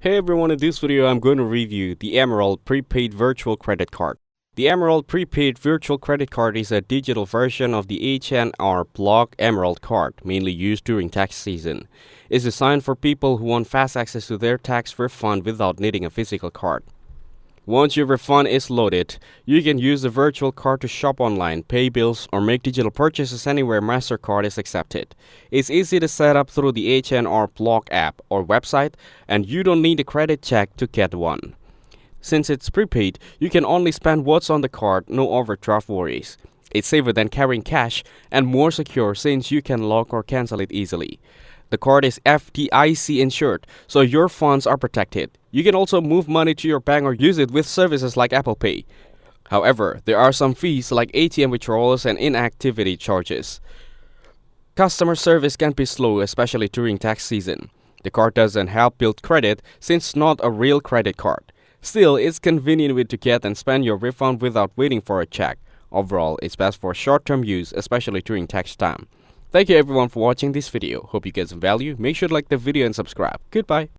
Hey everyone, in this video I'm going to review the Emerald Prepaid Virtual Credit Card. The Emerald Prepaid Virtual Credit Card is a digital version of the H&R Block Emerald Card, mainly used during tax season. It's designed for people who want fast access to their tax refund without needing a physical card. Once your refund is loaded, you can use the virtual card to shop online, pay bills, or make digital purchases anywhere MasterCard is accepted. It's easy to set up through the H&R Block app or website, and you don't need a credit check to get one. Since it's prepaid, you can only spend what's on the card, no overdraft worries. It's safer than carrying cash and more secure since you can lock or cancel it easily. The card is FDIC insured, so your funds are protected. You can also move money to your bank or use it with services like Apple Pay. However, there are some fees like ATM withdrawals and inactivity charges. Customer service can be slow, especially during tax season. The card doesn't help build credit since it's not a real credit card. Still, it's convenient way to get and spend your refund without waiting for a check. Overall, it's best for short-term use, especially during tax time. Thank you everyone for watching this video. Hope you get some value. Make sure to like the video and subscribe. Goodbye.